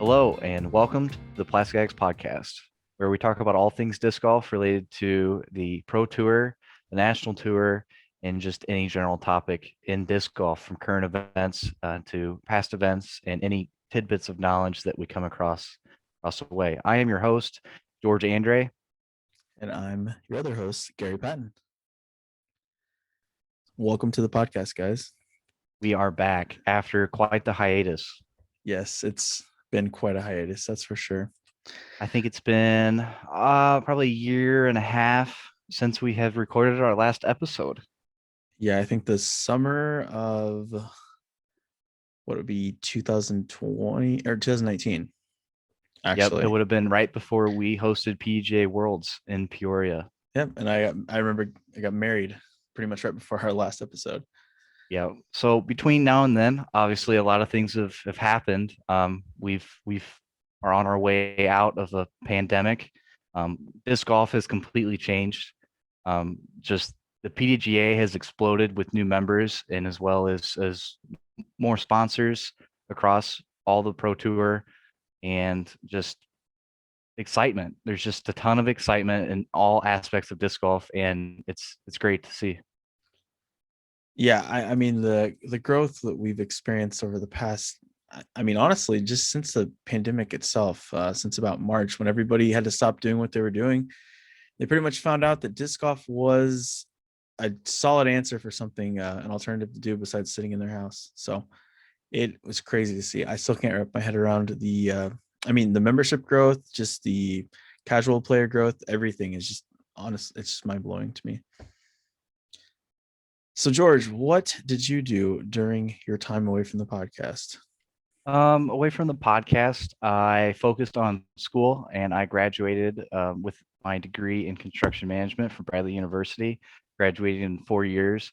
Hello, and welcome to the Plastic Addicts podcast, where we talk about all things disc golf related to the Pro Tour, the National Tour, and just any general topic in disc golf, from current events to past events, and any tidbits of knowledge that we come across the way. I am your host, George Andre. And I'm your other host, Gary Patton. Welcome to the podcast, guys. We are back after quite the hiatus. Yes, it's been quite a hiatus, that's for sure. I think it's been probably a year and a half since we have recorded our last episode. Yeah, I think the summer of what would be 2020 or 2019. Yep, Actually. it would have been right before we hosted PGA Worlds in Peoria. Yep, and I remember I got married pretty much right before our last episode. Yeah. So between now and then, obviously a lot of things have happened. We've are on our way out of the pandemic. Disc golf has completely changed. Just the PDGA has exploded with new members and as well as more sponsors across all the Pro Tour and just excitement. There's just a ton of excitement in all aspects of disc golf, and it's great to see. Yeah, I mean the growth that we've experienced over the past, I mean, honestly, just since the pandemic itself, since about March, when everybody had to stop doing what they were doing, they pretty much found out that disc golf was a solid answer for something, an alternative to do besides sitting in their house. So it was crazy to see. I still can't wrap my head around the membership growth, just the casual player growth. Everything is just honest. It's just mind blowing to me. So George, what did you do during your time away from the podcast? Away from the podcast, I focused on school and I graduated with my degree in construction management from Bradley University. Graduated in 4 years.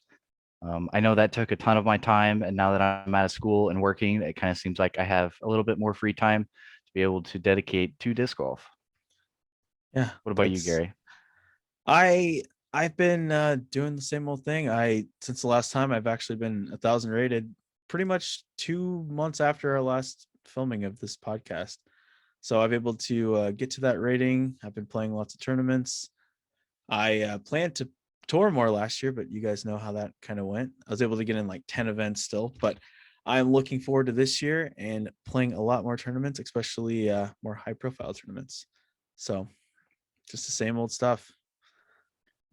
I know that took a ton of my time, and now that I'm out of school and working, it kind of seems like I have a little bit more free time to be able to dedicate to disc golf. Yeah, What about you, that's Gary? I I've been doing the same old thing. I Since the last time I've actually been 1,000 rated, pretty much 2 months after our last filming of this podcast. So I've able to get to that rating. I've been playing lots of tournaments. I planned to tour more last year, but you guys know how that kind of went. I was able to get in like 10 events still, but I'm looking forward to this year and playing a lot more tournaments, especially more high profile tournaments. So just the same old stuff.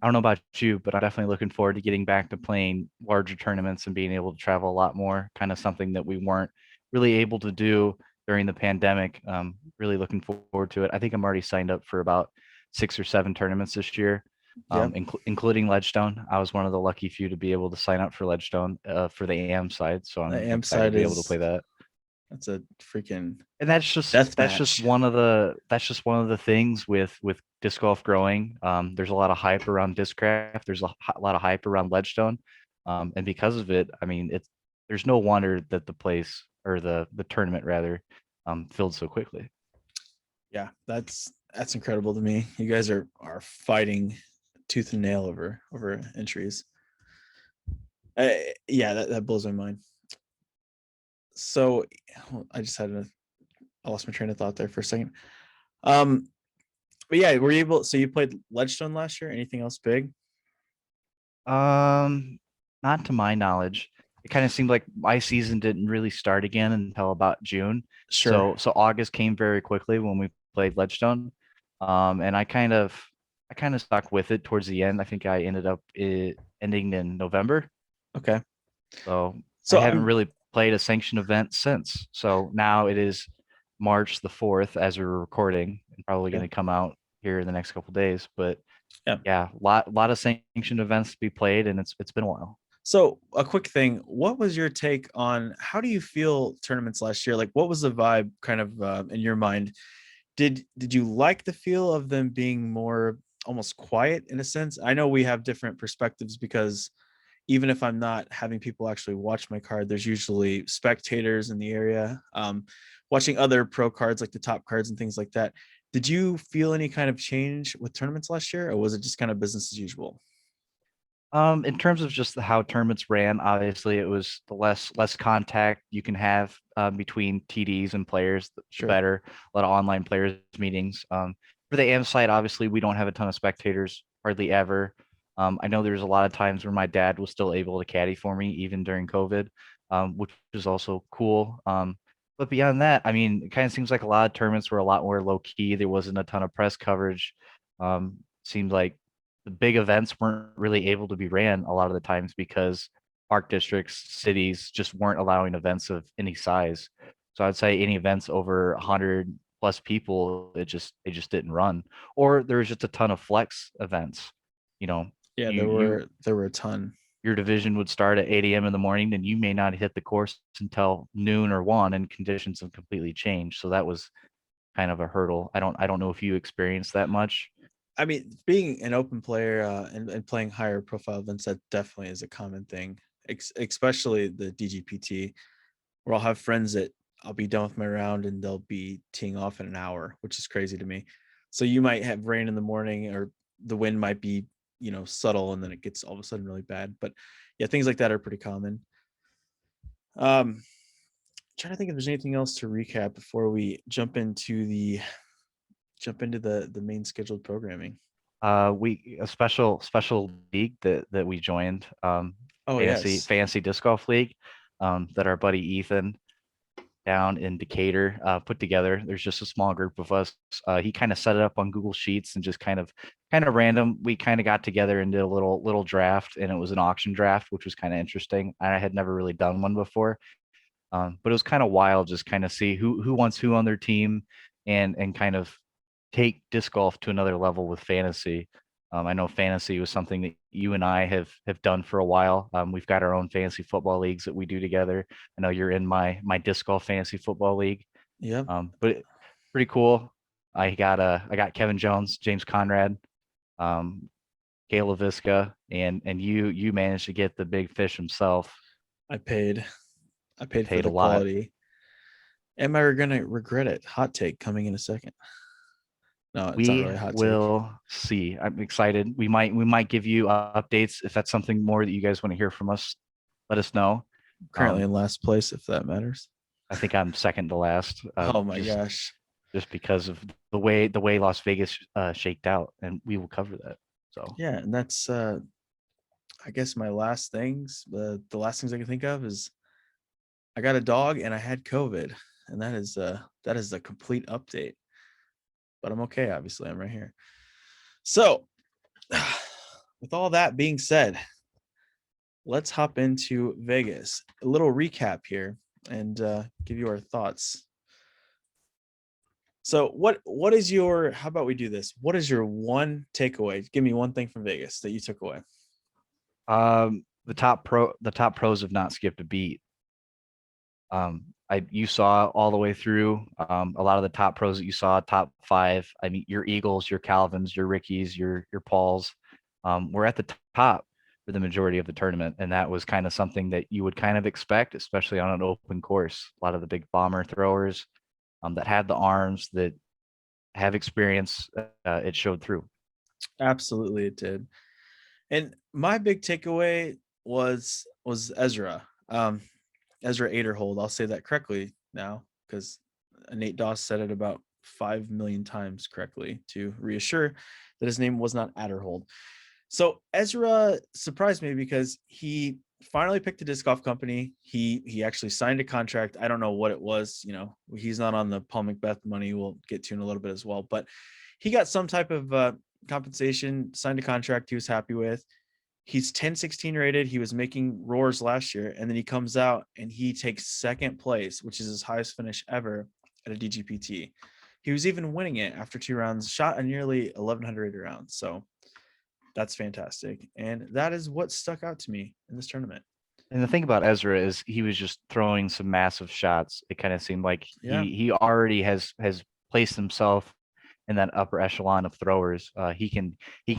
I don't know about you, but I'm definitely looking forward to getting back to playing larger tournaments and being able to travel a lot more, kind of something that we weren't really able to do during the pandemic. Really looking forward to it. I think I'm already signed up for about 6 or 7 tournaments this year, Yep. including Ledgestone. I was one of the lucky few to be able to sign up for Ledgestone for the AM side, so The I'm amp excited to side be able to is play that. that's a freaking And death that's just match. one of the things with disc golf growing. There's a lot of hype around discraft. There's a lot of hype around Ledgestone, and because of it, I mean, it's there's no wonder that the place or the tournament rather filled so quickly. Yeah, that's incredible to me. You guys are fighting tooth and nail over entries. Yeah, that blows my mind. So I just I lost my train of thought there for a second. Um, but yeah, were you able? So you played Ledgestone last year. Anything else big? Um, Not to my knowledge. It kind of seemed like my season didn't really start again until about June. Sure. So August came very quickly when we played Ledgestone. And I kind of stuck with it towards the end. I think I ended up ending in November. Okay. So I So haven't I'm really played a sanctioned event since. So now it is March the 4th as we're recording, and probably going okay. to come out here in the next couple days. But Yeah. yeah, lot of sanctioned events to be played, and it's been a while. So a quick thing, what was your take on how do you feel tournaments last year? Like, what was the vibe kind of in your mind? Did you like the feel of them being more almost quiet in a sense? I know we have different perspectives because even if I'm not having people actually watch my card, there's usually spectators in the area watching other pro cards like the top cards and things like that. Did you feel any kind of change with tournaments last year, or was it just kind of business as usual? In terms of just how tournaments ran, obviously it was the less contact you can have between TDs and players, the Sure. better. A lot of online players meetings. For the AM side, obviously we don't have a ton of spectators, hardly ever. I know there's a lot of times where my dad was still able to caddy for me even during COVID, which is also cool. But beyond that, I mean, it kind of seems like a lot of tournaments were a lot more low key. There wasn't a ton of press coverage. Seemed like the big events weren't really able to be ran a lot of the times because park districts, cities just weren't allowing events of any size. So I'd say any events over 100 plus people, it just didn't run. Or there was just a ton of flex events. You know, Yeah, you there you were there were a ton. your division would start at 8 a.m. in the morning, and you may not hit the course until noon or one, and conditions have completely changed. So that was kind of a hurdle. I don't know if you experienced that much. I mean, being an open player and playing higher profile events, that definitely is a common thing, especially the DGPT, where I'll have friends that I'll be done with my round and they'll be teeing off in an hour, which is crazy to me. So you might have rain in the morning, or the wind might be, subtle, and then it gets all of a sudden really bad. But yeah, things like that are pretty common. Um, Trying to think if there's anything else to recap before we jump into the main scheduled programming. We a special league that we joined, Oh yes. fantasy disc golf league, that our buddy Ethan down in Decatur put together. There's just a small group of us. He kind of set it up on Google Sheets and just kind of random. We kind of got together and did a little draft, and it was an auction draft, which was kind of interesting. I had never really done one before, but it was kind of wild just kind of see who wants who on their team, and kind of take disc golf to another level with fantasy. I know fantasy was something that you and I have done for a while. We've got our own fantasy football leagues that we do together. I know you're in my disc golf fantasy football league. Yep. Pretty cool. I got Kevin Jones, James Conrad, um, Kayla Visca, and you managed to get the big fish himself. I paid. I paid for Paid a the lot. quality. Am I gonna regret it? Hot take coming in a second. No, it's not We really a hot take. will see. I'm excited. We might give you updates if that's something more that you guys want to hear from us. Let us know. Currently Um, in last place, if that matters. I think I'm second to last, Oh my just gosh. just because of the way Las Vegas shaked out, and we will cover that. So Yeah, and that's I guess my last things. The last things I can think of is I got a dog and I had COVID, and that is a complete update. But I'm okay. Obviously, I'm right here. So, with all that being said, let's hop into Vegas. A little recap here and give you our thoughts. So, what is your? How about we do this? What is your one takeaway? Give me one thing from Vegas that you took away. the top pros have not skipped a beat. You saw all the way through, a lot of the top pros that you saw, top five. I mean, your Eagles, your Calvins, your Rickies, your Pauls, were at the top for the majority of the tournament, and that was kind of something that you would kind of expect, especially on an open course. A lot of the big bomber throwers, that had the arms, that have experience, it showed through. Absolutely, it did. And my big takeaway was Ezra. Ezra Aiderhold. I'll say that correctly now because Nate Doss said it about 5 million times correctly to reassure that his name was not Adderhold. So Ezra surprised me because he finally picked a disc golf company. He actually signed a contract. I don't know what it was. He's not on the Paul Macbeth money. We'll get to in a little bit as well, but he got some type of compensation, signed a contract he was happy with. He's 10-16 rated. He was making roars last year, and then he comes out and he takes second place, which is his highest finish ever at a DGPT. He was even winning it after 2 rounds, shot a nearly 1100 rounds. So that's fantastic. And that is what stuck out to me in this tournament. And the thing about Ezra is he was just throwing some massive shots. It kind of seemed like Yeah. he already has placed himself in that upper echelon of throwers. He can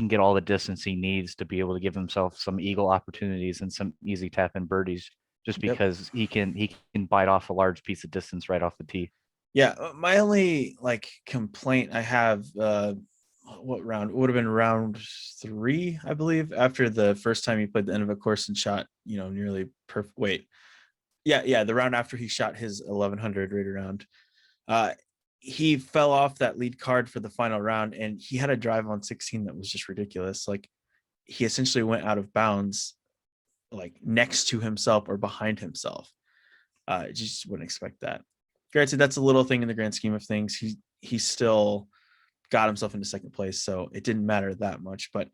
get all the distance he needs to be able to give himself some eagle opportunities and some easy tap in birdies, just Yep. because he can bite off a large piece of distance right off the tee. Yeah. My only complaint I have what round? It would have been round 3, I believe, after the first time he played the end of a course and shot, nearly perfect. Wait, yeah, the round after he shot his 1100 right around. Uh, he fell off that lead card for the final round, and he had a drive on 16 that was just ridiculous. Like, he essentially went out of bounds, like next to himself or behind himself. You just wouldn't expect that. Granted, that's a little thing in the grand scheme of things. He still got himself into second place, so it didn't matter that much. But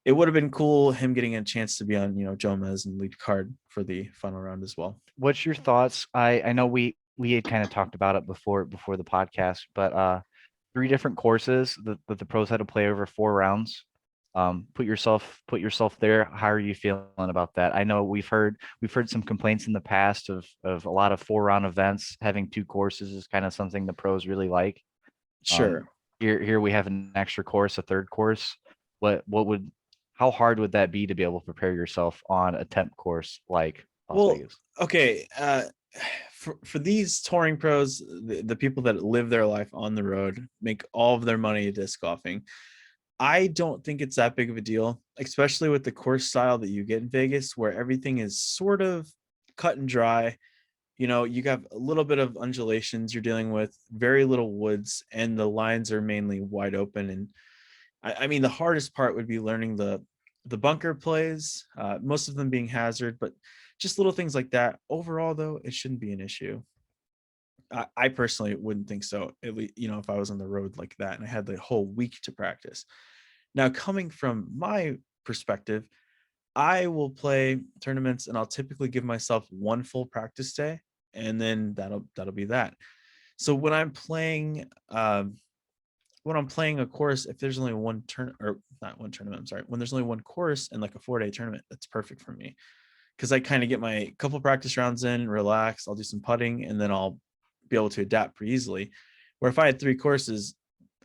it would have been cool him getting a chance to be on, Jomez and lead card for the final round as well. What's your thoughts? I know we had kind of talked about it before the podcast, but 3 different courses that the pros had to play over 4 rounds. Put yourself there. How are you feeling about that? I know we've heard some complaints in the past of a lot of 4 round events. Having 2 courses is kind of something the pros really like. Um, Sure. here we have an extra course, a third course. What would how hard would that be to be able to prepare yourself on a temp course like Las Well, Vegas? okay. For these touring pros, the people that live their life on the road, make all of their money disc golfing. I don't think it's that big of a deal, especially with the course style that you get in Vegas, where everything is sort of cut and dry. You have a little bit of undulations you're dealing with, very little woods, and the lines are mainly wide open. And I mean, the hardest part would be learning the bunker plays, most of them being hazard, but just little things like that. Overall, though, it shouldn't be an issue. I personally wouldn't think so. At least, if I was on the road like that and I had the whole week to practice. Now, coming from my perspective, I will play tournaments and I'll typically give myself one full practice day, and then that'll be that. So when I'm playing a course, if there's only one turn or not one tournament, I'm sorry, when there's only one course and like a 4-day tournament, that's perfect for me because I kind of get my couple practice rounds in, relax, I'll do some putting, and then I'll be able to adapt pretty easily. Where if I had 3 courses,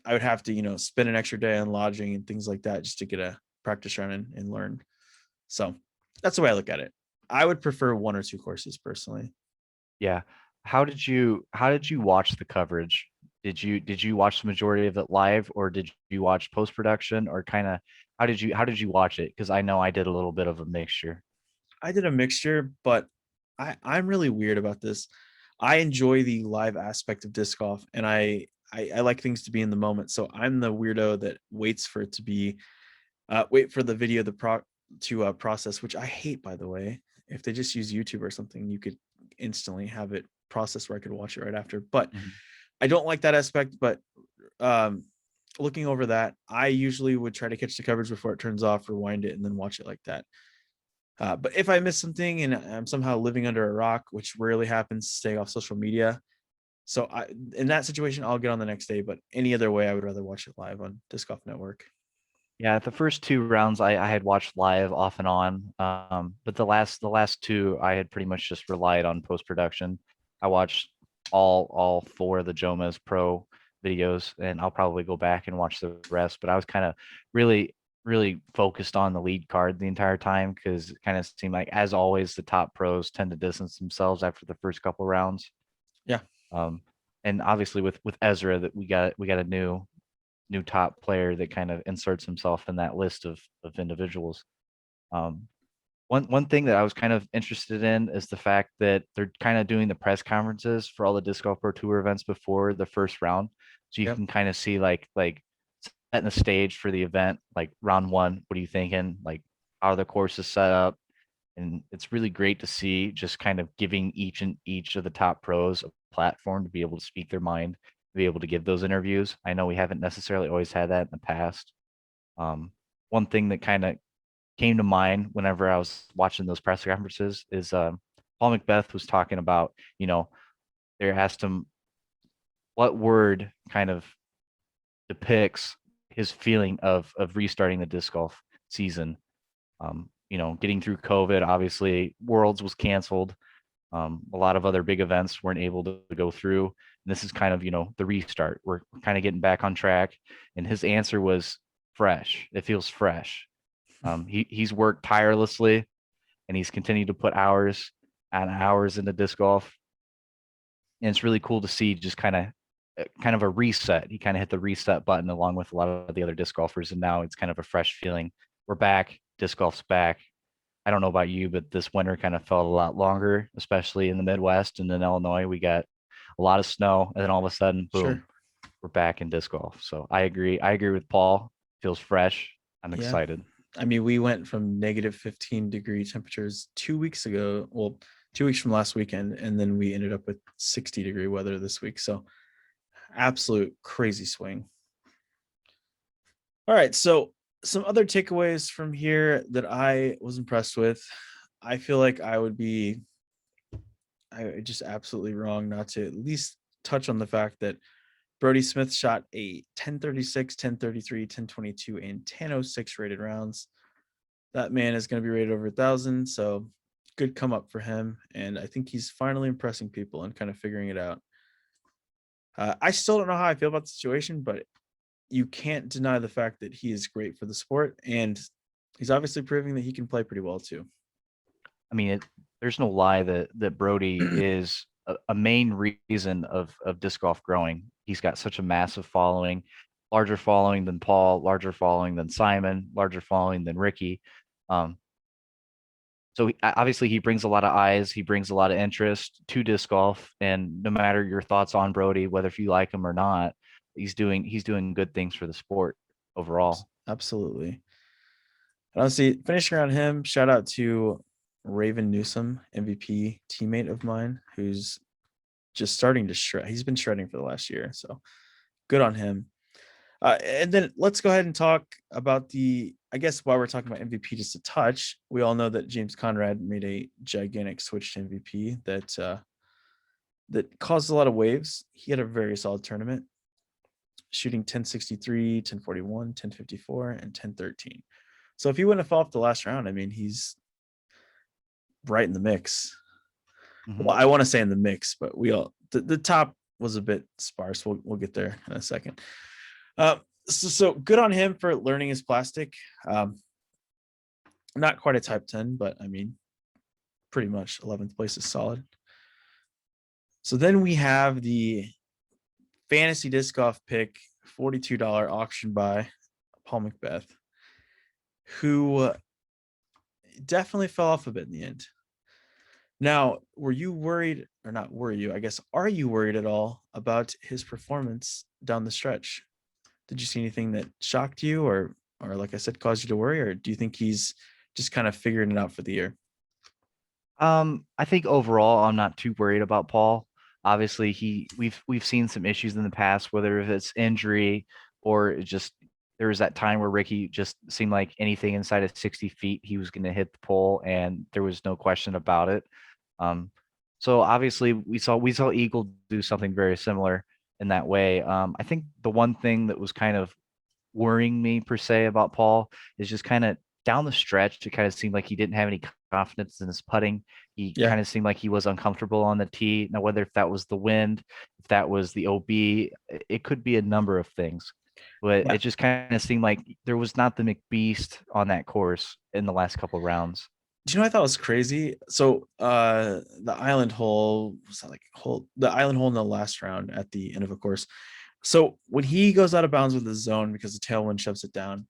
I would have to, spend an extra day on lodging and things like that just to get a practice run and learn. So that's the way I look at it. I would prefer 1 or 2 courses personally. Yeah. How did you watch the coverage? Did you watch the majority of it live, or did you watch post production, or kind of how did you watch it? Because I know I did a little bit of a mixture. I did a mixture, but I'm really weird about this. I enjoy the live aspect of disc golf, and I like things to be in the moment. So I'm the weirdo that waits for it to be wait for the video to process, which I hate, by the way. If they just use YouTube or something, you could instantly have it processed where I could watch it right after. But Mhm. I don't like that aspect. But um, looking over that, I usually would try to catch the coverage before it turns off, rewind it, and then watch it like that. But if I miss something and I'm somehow living under a rock, which rarely happens, stay off social media. So in that situation, I'll get on the next day. But any other way, I would rather watch it live on Disc Golf Network. Yeah, the first 2 rounds I had watched live off and on, but the last two I had pretty much just relied on post production. I watched all 4 of the Jomas Pro videos, and I'll probably go back and watch the rest. But I was kind of really focused on the lead card the entire time because it kind of seemed like, as always, the top pros tend to distance themselves after the first couple rounds. Yeah. Um, and obviously with Ezra, that we got a new top player that kind of inserts himself in that list of individuals. Um, one thing that I was kind of interested in is the fact that they're kind of doing the press conferences for all the Disc Golf Pro Tour events before the first round, so you Yep. can kind of see like setting the stage for the event. Like round one, what are you thinking? Like, how are the courses set up? And it's really great to see, just kind of giving each of the top pros a platform to be able to speak their mind, to be able to give those interviews. I know we haven't necessarily always had that in the past. Um, One thing that kind of came to mind whenever I was watching those press conferences is Paul Macbeth was talking about, there has to what word kind of depicts his feeling of restarting the disc golf season. Getting through COVID, obviously, Worlds was canceled. A lot of other big events weren't able to go through. And this is kind of, the restart. We're kind of getting back on track. And his answer was fresh. It feels fresh. He's worked tirelessly, and he's continued to put hours and hours into disc golf. And it's really cool to see, just kind of kind of a reset. He kind of hit the reset button along with a lot of the other disc golfers, and now it's kind of a fresh feeling. We're back. Disc golf's back. I don't know about you, but this winter kind of felt a lot longer, especially in the Midwest and in Illinois. We got a lot of snow, and then all of a sudden, boom, Sure. we're back in disc golf. So I agree. I agree with Paul. Feels fresh. I'm Yeah. excited. I mean, we went from negative 15-degree temperatures 2 weeks ago. Well, 2 weeks from last weekend, and then we ended up with 60-degree weather this week. So absolute crazy swing. All right. So some other takeaways from here that I was impressed with. I feel like I just absolutely wrong not to at least touch on the fact that Brody Smith shot a 1036, 1033, 1022, and 1006 rated rounds. That man is going to be rated over 1,000. So good come up for him. And I think he's finally impressing people and kind of figuring it out. I still don't know how I feel about the situation, but you can't deny the fact that he is great for the sport. And he's obviously proving that he can play pretty well too. I mean, there's no lie that Brody is a main reason of disc golf growing. He's got such a massive following, larger following than Paul, larger following than Simon, larger following than Ricky. Um, so obviously he brings a lot of eyes, he brings a lot of interest to disc golf, and no matter your thoughts on Brody, whether if you like him or not, he's doing good things for the sport overall. Absolutely. And honestly, finishing around him, shout out to Raven Newsom, MVP teammate of mine, who's just starting to shred. He's been shredding for the last year. So good on him. And then let's go ahead and talk about I guess while we're talking about MVP just a touch, we all know that James Conrad made a gigantic switch to MVP that caused a lot of waves. He had a very solid tournament, shooting 1063, 1041, 1054, and 1013. So if he wouldn't have fallen off the last round, I mean, he's right in the mix. Mhm. Well, I want to say in the mix, but the top was a bit sparse. We'll get there in a second. So good on him for learning his plastic. Not quite a type 10, but I mean, pretty much 11th place is solid. So then we have the fantasy disc golf pick, $42 auction by Paul Macbeth, who definitely fell off a bit in the end. Now, were you worried, or not were you, I guess, are you worried at all about his performance down the stretch? Did you see anything that shocked you or like I said, caused you to worry? Or do you think he's just kind of figuring it out for the year? I think overall, I'm not too worried about Paul. Obviously, we've seen some issues in the past, whether it's injury or just there was that time where Ricky just seemed like anything inside of 60 feet, he was going to hit the pole, and there was no question about it. Um, so obviously, we saw Eagle do something very similar in that way. I think the one thing that was kind of worrying me per se about Paul is just kind of down the stretch. It kind of seemed like he didn't have any confidence in his putting. He Yeah. kind of seemed like he was uncomfortable on the tee. Now, whether if that was the wind, if that was the OB, it could be a number of things. But Yeah. it just kind of seemed like there was not the McBeast on that course in the last couple of rounds. Do you know what I thought was crazy? So the island hole was that like the island hole in the last round at the end of a course. So when he goes out of bounds with the zone because the tailwind shoves it down,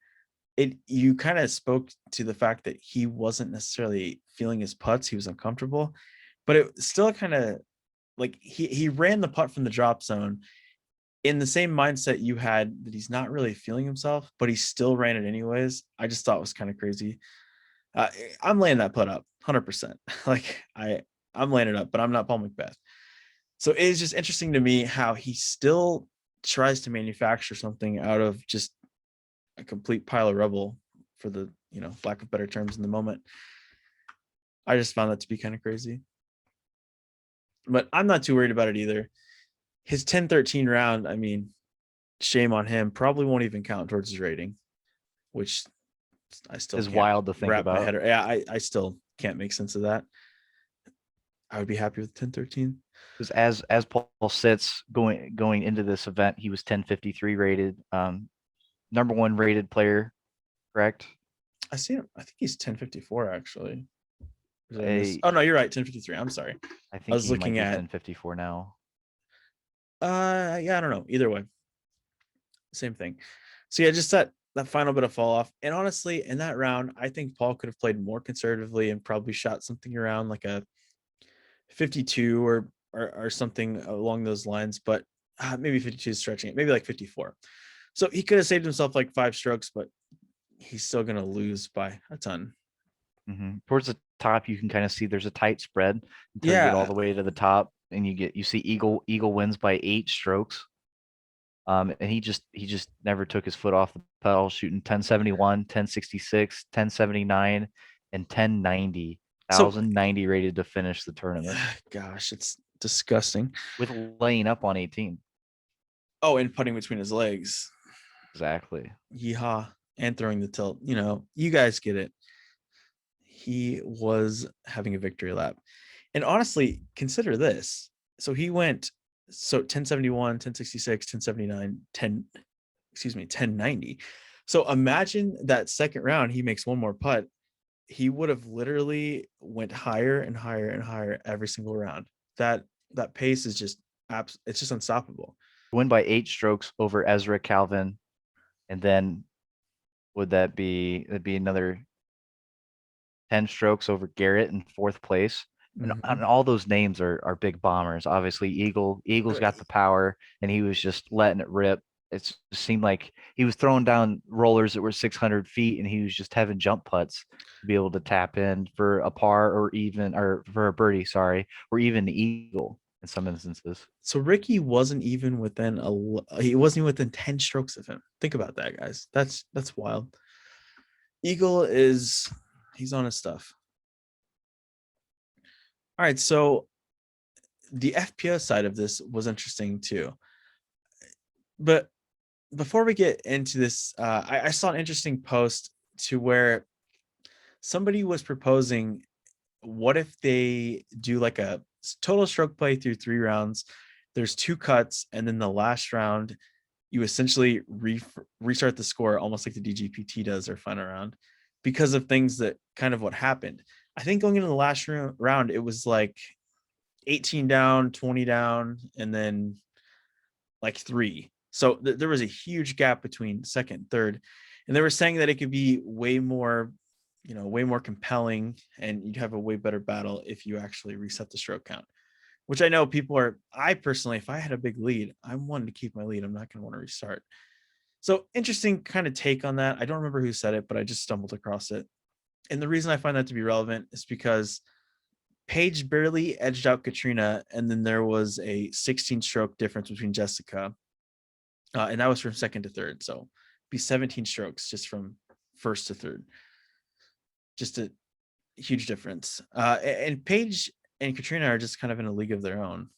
you kind of spoke to the fact that he wasn't necessarily feeling his putts. He was uncomfortable, but it still kind of like he ran the putt from the drop zone in the same mindset you had that he's not really feeling himself, but he still ran it anyways. I just thought it was kind of crazy. Uh, I'm laying that putt up 100%. Like I'm laying it up, but I'm not Paul Macbeth. So it's just interesting to me how he still tries to manufacture something out of just a complete pile of rubble, for the lack of better terms in the moment. I just found that to be kind of crazy, but I'm not too worried about it either. His 10-13 round, I mean, shame on him, probably won't even count towards his rating, which I still Is can't wild to think wrap my about. head. Yeah, I still can't make sense of that. I would be happy with 10-13. Because as Paul sits going into this event, he was 1053 rated, number one rated player, correct? I see him. I think he's 1054 actually. Did I miss? I Oh no, you're right. 1053. I'm sorry. I I think was he might looking be at. 1054 now. Yeah, I don't know. Either way, same thing. So yeah, just that final bit of fall off. And honestly, in that round, I think Paul could have played more conservatively and probably shot something around like a 52 or something along those lines. But maybe 52 is stretching it. Maybe like 54. So he could have saved himself like 5 strokes, but he's still gonna lose by a ton. Towards the top, you can kind of see there's a tight spread until you get all Yeah. the way to the top, and you see Eagle wins by 8 strokes. And he just never took his foot off the pedal, shooting 1071, 1066, 1079, and 1090. So 1090 rated to finish the tournament gosh, it's disgusting. with laying up on 18. Oh, and putting between his legs. Exactly. Yeehaw. And throwing the tilt. You guys get it. He was having a victory lap. And honestly, consider this. So he went 1071, 1066, 1079, 1090. So imagine that second round, he makes one more putt. He would have literally went higher and higher and higher every single round. That pace is just it's just unstoppable. Win by 8 strokes over Ezra Calvin, and then that'd be another 10 strokes over Garrett in fourth place. And Mhm. all those names are big bombers. Obviously, Eagle's got the power, and he was just letting it rip. It seemed like he was throwing down rollers that were 600 feet, and he was just having jump putts to be able to tap in for a par or for a birdie, sorry, or even the eagle in some instances. So Ricky wasn't even within he wasn't even within 10 strokes of him. Think about that, guys. That's wild. Eagle he's on his stuff. All right, so the FPO side of this was interesting too. But before we get into this, I saw an interesting post to where somebody was proposing, what if they do like a total stroke play through 3 rounds? There's 2 cuts, and then the last round, you essentially restart the score almost like the DGPT does their final round, because of things that kind of what happened. I think going into the last round, it was like 18 down, 20 down, and then like 3. So there was a huge gap between second and third. And they were saying that it could be way more, way more compelling, and you'd have a way better battle if you actually reset the stroke count, which I know I personally, if I had a big lead, I'm wanting to keep my lead. I'm not going to want to restart. So interesting kind of take on that. I don't remember who said it, but I just stumbled across it. And the reason I find that to be relevant is because Paige barely edged out Katrina, and then there was a 16 stroke difference between Jessica. And that was from second to third. So be 17 strokes just from first to third. Just a huge difference. And Paige and Katrina are just kind of in a league of their own.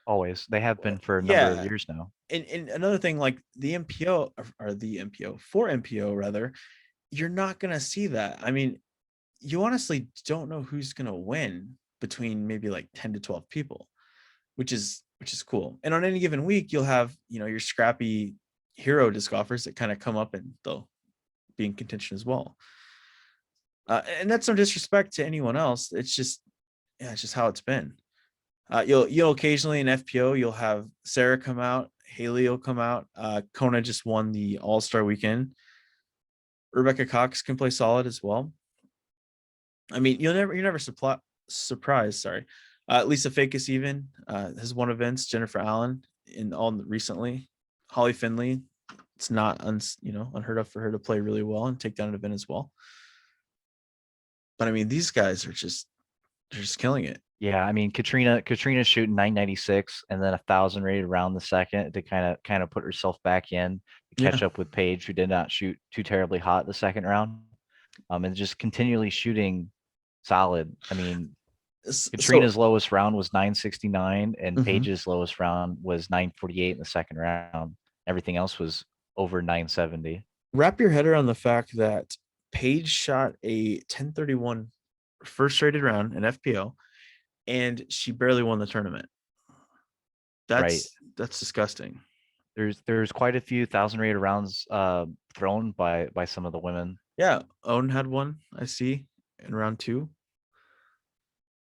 Always, they have been for a number of Yeah. years now. And another thing, like the MPO or the MPO for MPO rather, you're not gonna see that. I mean, you honestly don't know who's gonna win between maybe like 10 to 12 people, which is cool. And on any given week, you'll have your scrappy hero disc golfers that kind of come up and they'll be in contention as well. And that's no disrespect to anyone else. It's just it's just how it's been. You'll occasionally in FPO you'll have Sarah come out, Haley will come out. Kona just won the All-Star weekend. Rebecca Cox can play solid as well. I mean, you're never surprised. Sorry, Lisa Fakis even has won events. Jennifer Allen in all recently. Holly Finley. It's not unheard of for her to play really well and take down an event as well. But I mean, these guys they're just killing it. Yeah, I mean Katrina's shooting 996 and then 1,000 rated around the second to kind of put herself back in to Yeah. catch up with Paige, who did not shoot too terribly hot the second round. And just continually shooting solid. I mean, So Katrina's lowest round was 969 and mhm. Paige's lowest round was 948 in the second round. Everything else was over 970. Wrap your head around the fact that Paige shot a 1031 first rated round in FPO, and she barely won the tournament. Right. That's disgusting. There's quite a few 1,000 rated rounds thrown by some of the women. Yeah, Owen had one, I see, in round 2.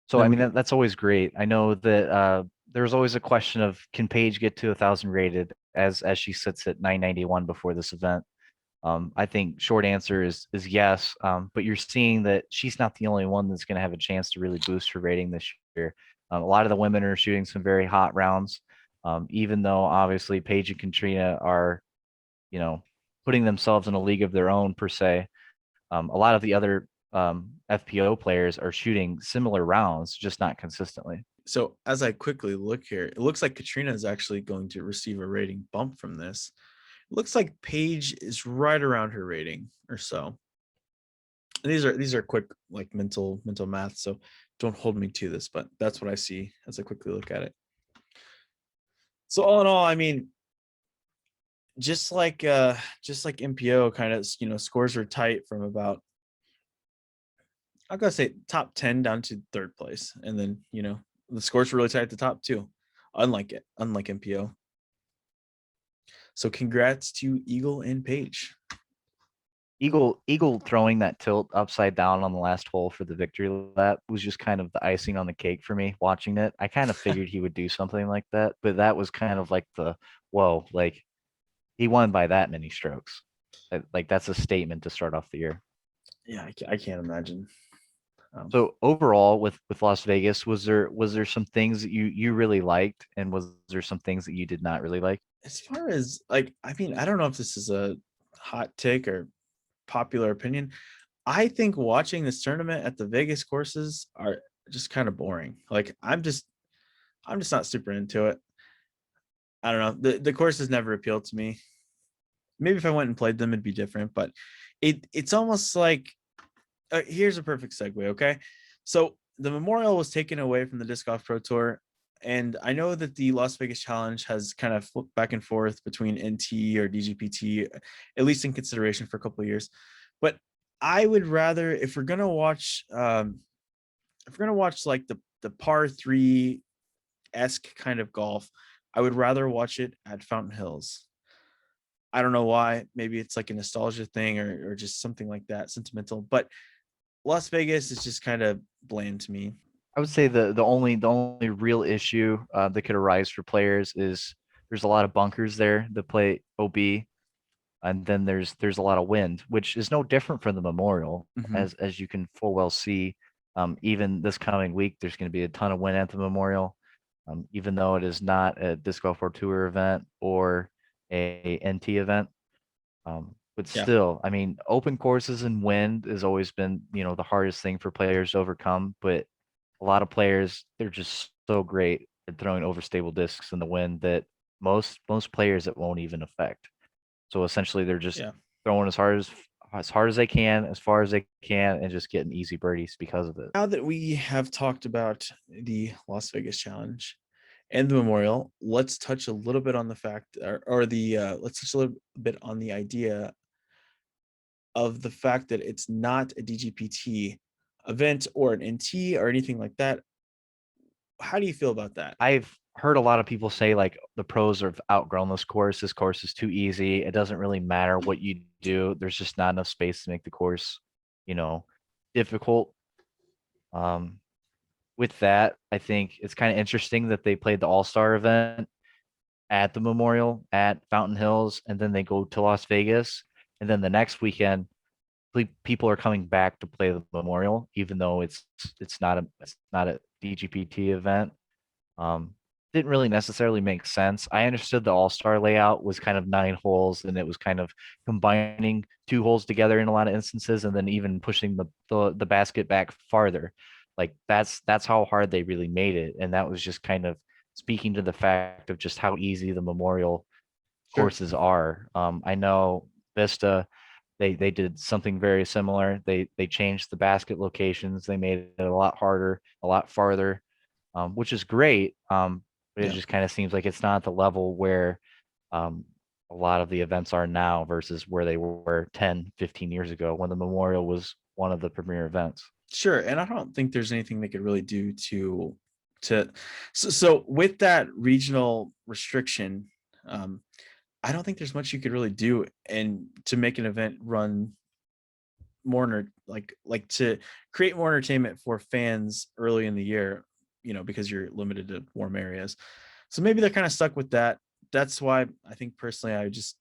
So Then I mean we that's always great. I know that there's always a question of can Paige get to 1,000 rated as she sits at 991 before this event. I think short answer is yes, but you're seeing that she's not the only one that's going to have a chance to really boost her rating this year. A lot of the women are shooting some very hot rounds, even though obviously Paige and Katrina are, you know, putting themselves in a league of their own per se. A lot of the other FPO players are shooting similar rounds, just not consistently. So as I quickly look here, it looks like Katrina is actually going to receive a rating bump from this. It looks like Paige is right around her rating or so. And these are quick like mental math, so don't hold me to this, but that's what I see as I quickly look at it. So all in all, I mean, just like MPO kind of, scores are tight from about, I'm gonna say top 10 down to third place. And then, the scores were really tight at the top too. Unlike MPO. So congrats to Eagle and Paige. Eagle throwing that tilt upside down on the last hole for the victory lap was just kind of the icing on the cake for me watching it. I kind of figured he would do something like that, but that was kind of like the whoa, like he won by that many strokes. Like that's a statement to start off the year. Yeah, I can't imagine. So overall with Las Vegas, was there some things that you really liked and was there some things that you did not really like? As far as like, I mean, I don't know if this is a hot take or popular opinion. I think watching this tournament at the Vegas courses are just kind of boring. Like I'm just not super into it. I don't know. The courses never appealed to me. Maybe if I went and played them, it'd be different. But it's almost like here's a perfect segue. Okay, so the Memorial was taken away from the Disc Golf Pro Tour, and I know that the Las Vegas Challenge has kind of flipped back and forth between NT or DGPT, at least in consideration for a couple of years. But I would rather, if we're gonna watch like the par three esque kind of golf, I would rather watch it at Fountain Hills. I don't know why. Maybe it's like a nostalgia thing or just something like that, sentimental. But Las Vegas is just kind of bland to me. I would say the only real issue that could arise for players is there's a lot of bunkers there that play OB, and then there's a lot of wind, which is no different from the Memorial, Mhm. as you can full well see. Even this coming week, there's going to be a ton of wind at the Memorial, even though it is not a Disc Golf World Tour event or a NT event. But Yeah. still, I mean, open courses and wind has always been, the hardest thing for players to overcome. But a lot of players, they're just so great at throwing overstable discs in the wind that most players it won't even affect. So essentially, they're just Yeah. throwing as hard as they can, as far as they can, and just getting easy birdies because of it. Now that we have talked about the Las Vegas Challenge and the Memorial, let's touch a little bit on the fact, or the let's touch a little bit on the idea of the fact that it's not a DGPT event or an NT or anything like that. How do you feel about that? I've heard a lot of people say like the pros have outgrown this course. This course is too easy. It doesn't really matter what you do. There's just not enough space to make the course, you know, difficult. Um, with that, I think it's kind of interesting that they played the All-Star event at the Memorial at Fountain Hills, and then they go to Las Vegas, and then the next weekend, people are coming back to play the Memorial, even though it's not a DGPT event. Um, didn't really necessarily make sense. I understood the all-star layout was kind of 9 holes, and it was kind of combining 2 holes together in a lot of instances, and then even pushing the basket back farther. Like that's how hard they really made it, and that was just kind of speaking to the fact of just how easy the Memorial Sure. courses are. I know Vista, they did something very similar. They changed the basket locations. They made it a lot harder, a lot farther, which is great. But it Yeah. just kind of seems like it's not the level where um, a lot of the events are now versus where they were 10, 15 years ago when the Memorial was one of the premier events. Sure. And I don't think there's anything they could really do to so with that regional restriction, um, I don't think there's much you could really do and to make an event run more like to create more entertainment for fans early in the year. because you're limited to warm areas. So maybe they're kind of stuck with that. That's why I think personally I just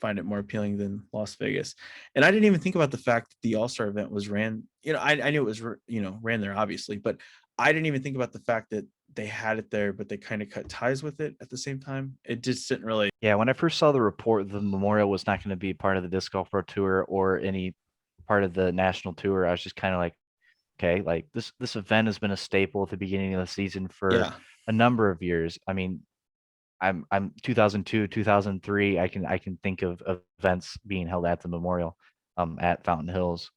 find it more appealing than Las Vegas. And I didn't even think about the fact that the All-Star event was ran, I knew it was, ran there obviously, but I didn't even think about the fact that they had it there, but they kind of cut ties with it at the same time. It just didn't really. Yeah, when I first saw the report, the Memorial was not going to be part of the Disc Golf Pro Tour or any part of the national tour, I was just kind of like, okay, like this event has been a staple at the beginning of the season for Yeah. a number of years. I mean, I'm 2002, 2003. I can think of events being held at the Memorial, at Fountain Hills.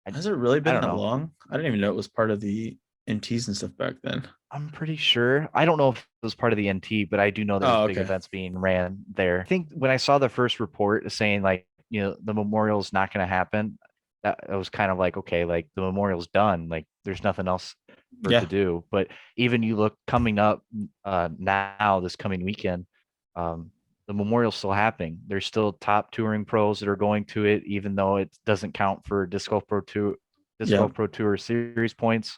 I Has it really I been don't that know. long? I didn't even know it was part of the NTs and stuff back then. I'm pretty sure. I don't know if it was part of the NT, but I do know there was Oh, big okay. events being ran there. I think when I saw the first report saying like, the memorial's not going to happen, that I was kind of like, okay, like the memorial's done. Like there's nothing else for it to Yeah. do. But even you look coming up now this coming weekend, um, the memorial's still happening. There's still top touring pros that are going to it, even though it doesn't count for Disc Yeah. Golf Pro Tour series points.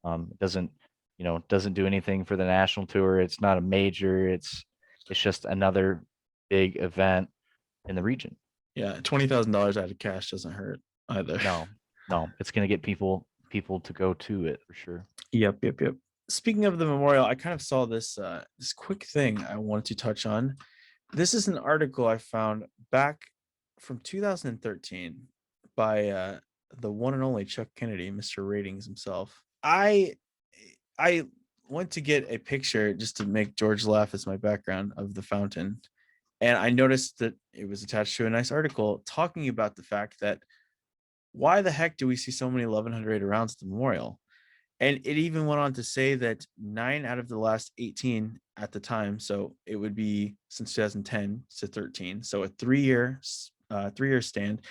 It doesn't do anything for the national tour. It's not a major. It's just another big event in the region. Yeah. $20,000 out of cash doesn't hurt either. No, no, it's gonna get people to go to it for sure. Yep. Yep. Yep. Speaking of the memorial, I kind of saw this quick thing I wanted to touch on. This is an article I found back from 2013 by the one and only Chuck Kennedy, Mr. Ratings himself. I went to get a picture just to make George laugh as my background of the fountain. And I noticed that it was attached to a nice article talking about the fact that why the heck do we see so many 1100 rounds at the memorial? And it even went on to say that 9 out of the last 18 at the time, so it would be since 2010 to 13, so a 3-year stand,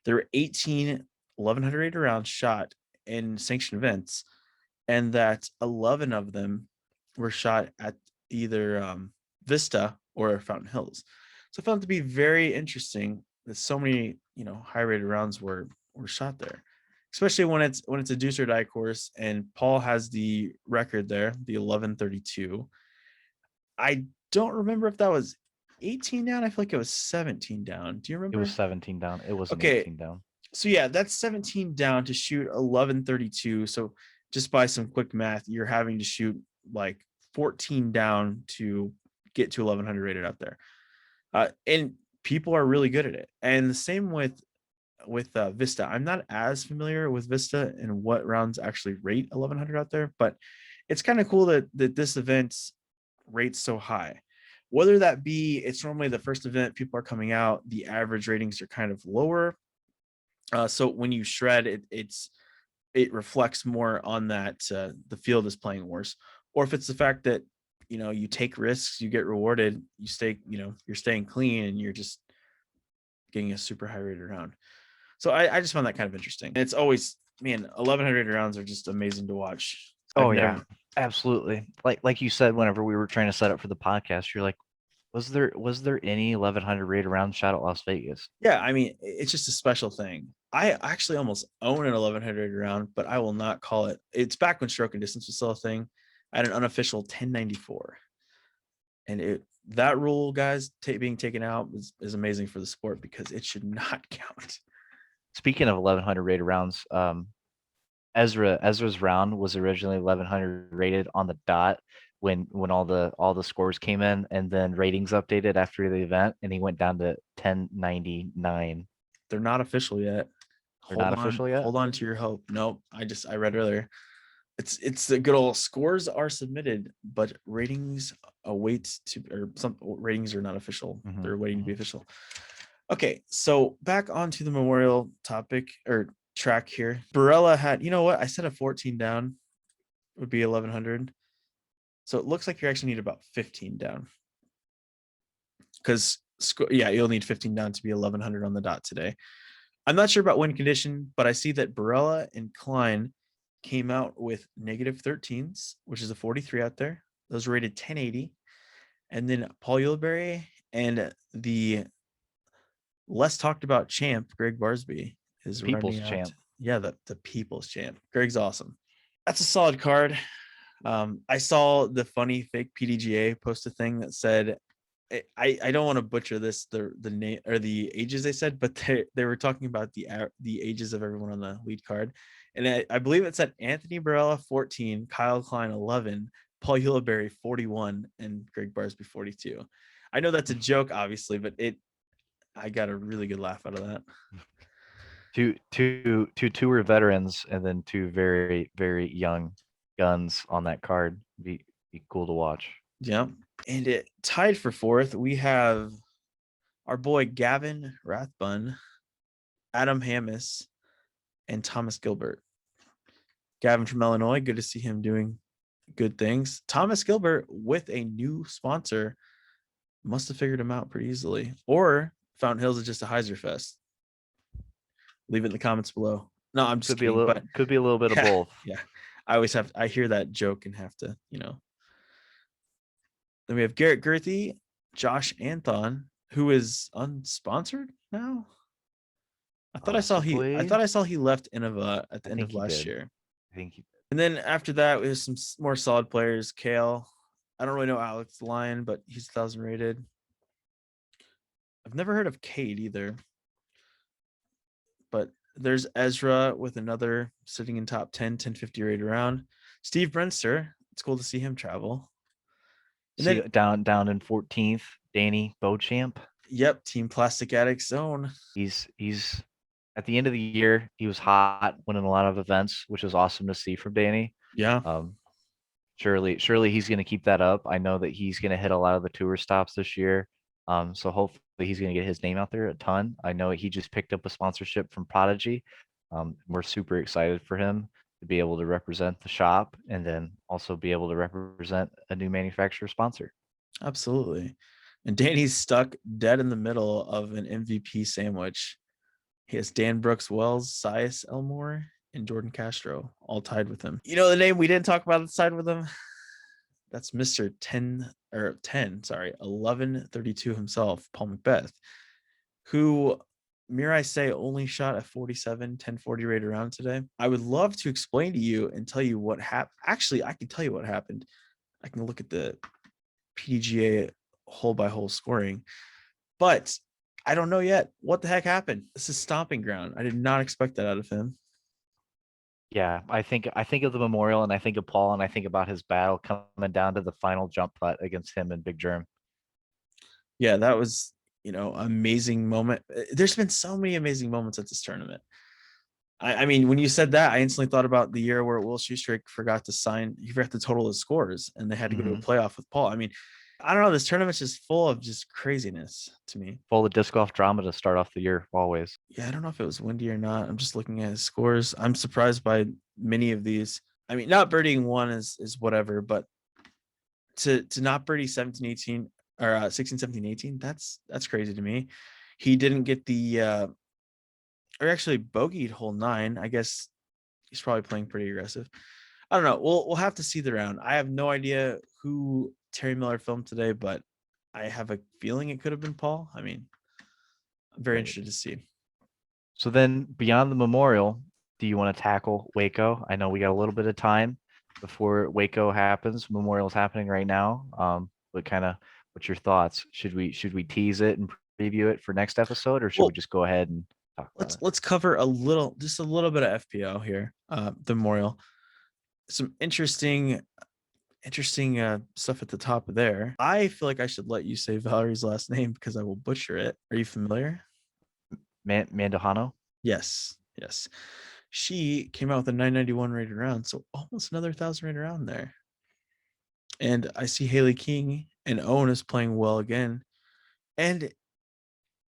there were 18 1100 rounds shot in sanctioned events, and that 11 of them were shot at either Vista or Fountain Hills. So I found it to be very interesting that so many high rated rounds were shot there, especially when it's a deuce or die course. And Paul has the record there, the 1132. I don't remember if that was 18 down. I feel like it was 17 down. Do you It was remember? 17 down. It wasn't Okay, 18 down. so yeah, that's 17 down to shoot 1132. So just by some quick math, you're having to shoot like 14 down to get to 1100 rated out there. And people are really good at it. And the same with Vista. I'm not as familiar with Vista and what rounds actually rate 1100 out there, but it's kind of cool that this event rates so high. Whether that be it's normally the first event, people are coming out, the average ratings are kind of lower. So when you shred it reflects more on that the field is playing worse, or if it's the fact that you take risks, you get rewarded, you stay, you're staying clean, and you're just getting a super high rated round. So I just found that kind of interesting. And it's always, man, 1100 rounds are just amazing to watch. I've Oh yeah, never. absolutely. Like you said, whenever we were trying to set up for the podcast, you're like, was there any 1100 rated round shot at Las Vegas? Yeah, I mean, it's just a special thing. I actually almost own an 1100 round, but I will not call it. It's back when stroke and distance was still a thing. I had an unofficial 1094, and that rule, guys, being taken out is amazing for the sport because it should not count. Speaking of 1100 rated rounds, Ezra's round was originally 1100 rated on the dot when all the scores came in, and then ratings updated after the event, and he went down to 1099. They're not official yet. They're not official yet. Hold on to your hope. Nope, I read earlier. It's the good old scores are submitted, but ratings await to, or some ratings are not official. They're waiting to be official. Okay, so back onto the memorial topic or track here. Barella had, you know what? I said a 14 down would be 1100. So it looks like you actually need about 15 down. Because yeah, you'll need 15 down to be 1100 on the dot today. I'm not sure about wind condition, but I see that Barella and Klein came out with negative 13s, which is a 43 out there. Those rated 1080. And then Paul Ulibarri and the less talked about champ, Greg Barsby, is People's running out. champ. Yeah, the people's champ. Greg's awesome. That's a solid card. I saw the funny fake PDGA post a thing that said, I don't want to butcher this, the name or the ages they said, but they were talking about the ages of everyone on the lead card, and I believe it said Anthony Barella 14, Kyle Klein 11, Paul Hewleyberry 41, and Greg Barsby 42. I know that's a joke, obviously, but I got a really good laugh out of that. Two tour veterans and then two very very young guns on that card. Be cool to watch. Yeah, and it tied for fourth. We have our boy Gavin Rathbun, Adam Hammis, and Thomas Gilbert. Gavin from Illinois, good to see him doing good things. Thomas Gilbert with a new sponsor must have figured him out pretty easily. Or Fountain Hills is just a Heiser Fest. Leave it in the comments below. No, I'm just kidding. But Could be a little bit of both. Yeah. I hear that joke and have to, Then we have Garrett Girthy, Josh Anthon, who is unsponsored now. I thought I saw he left Innova at the end of last year. I think he did. And then after that, we have some more solid players. Kale. I don't really know Alex Lyon, but he's 1,000 rated. I've never heard of Cade either. But there's Ezra with another sitting in top 10, 1050 rated round. Steve Brenster. It's cool to see him travel. And then down in 14th, Danny Beauchamp. Yep, Team Plastic Addicts zone. He's at the end of the year, he was hot, winning a lot of events, which is awesome to see from Danny. Yeah. Surely he's going to keep that up. I know that he's going to hit a lot of the tour stops this year. So hopefully he's going to get his name out there a ton. I know he just picked up a sponsorship from Prodigy. We're super excited for him to be able to represent the shop and then also be able to represent a new manufacturer sponsor. Absolutely. And Danny's stuck dead in the middle of an MVP sandwich. He has Dan Brooks Wells, Sias Elmore, and Jordan Castro all tied with him. You know the name we didn't talk about inside with him? That's Mr. 1132 himself, Paul Macbeth, who, mere I say, only shot a 47, 1040 rated round today. I would love to explain to you and tell you what happened. Actually, I can tell you what happened. I can look at the PDGA hole by hole scoring, but I don't know yet. What the heck happened? This is stomping ground. I did not expect that out of him. Yeah, I think of the Memorial and I think of Paul and I think about his battle coming down to the final jump putt against him and Big Germ. Yeah, that was, amazing moment. There's been so many amazing moments at this tournament. I mean, when you said that, I instantly thought about the year where Will Shoestrick forgot to total his scores and they had to go to a playoff with Paul. I mean, I don't know. This tournament's just full of just craziness to me. Full of disc golf drama to start off the year, always. Yeah, I don't know if it was windy or not. I'm just looking at his scores. I'm surprised by many of these. I mean, not birdieing one is whatever, but to not birdie 17, 18 or 16, 17, 18, that's crazy to me. He didn't get or actually bogeyed hole 9. I guess he's probably playing pretty aggressive. I don't know. We'll have to see the round. I have no idea who Terry Miller filmed today, but I have a feeling it could have been Paul. I mean, I'm very interested to see. So then beyond the Memorial, do you want to tackle Waco? I know we got a little bit of time before Waco happens. Memorial's happening right now. What's your thoughts? Should we tease it and preview it for next episode, or should we just go ahead and talk about it? Let's cover just a little bit of FPO here. The Memorial. Some interesting stuff at the top there. I feel like I should let you say Valerie's last name because I will butcher it. Are you familiar? Mandojano? Yes. She came out with a 991 rated round, so almost another 1,000 rated round there. And I see Haley King and Owen is playing well again. And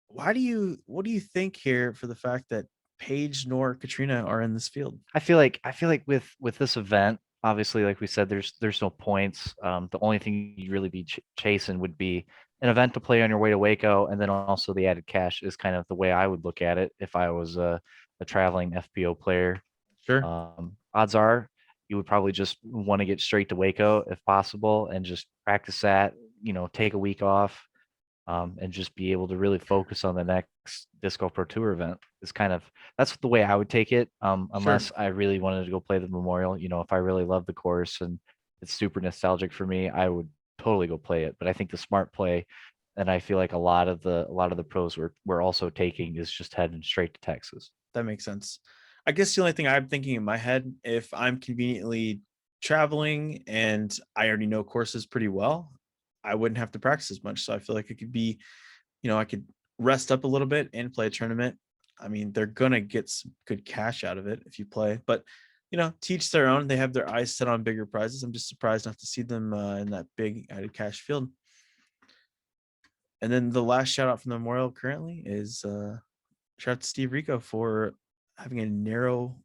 what do you think here for the fact that Paige nor Katrina are in this field? I feel like with this event, obviously, like we said, there's no points. The only thing you'd really be chasing would be an event to play on your way to Waco, and then also the added cash is kind of the way I would look at it if I was a traveling FPO player. Sure. Odds are you would probably just want to get straight to Waco if possible and just practice that, take a week off, and just be able to really focus on the next Disc Golf Pro Tour event. That's the way I would take it. Unless I really wanted to go play the Memorial, if I really love the course and it's super nostalgic for me, I would totally go play it. But I think the smart play, and I feel like a lot of the pros we're also taking is just heading straight to Texas. That makes sense. I guess the only thing I'm thinking in my head, if I'm conveniently traveling and I already know courses pretty well, I wouldn't have to practice as much. So I feel like it could be, I could rest up a little bit and play a tournament. I mean, they're gonna get some good cash out of it if you play, but teach their own. They have their eyes set on bigger prizes. I'm just surprised not to see them in that big added cash field. And then the last shout out from the memorial currently is shout out to Steve Rico for having a narrow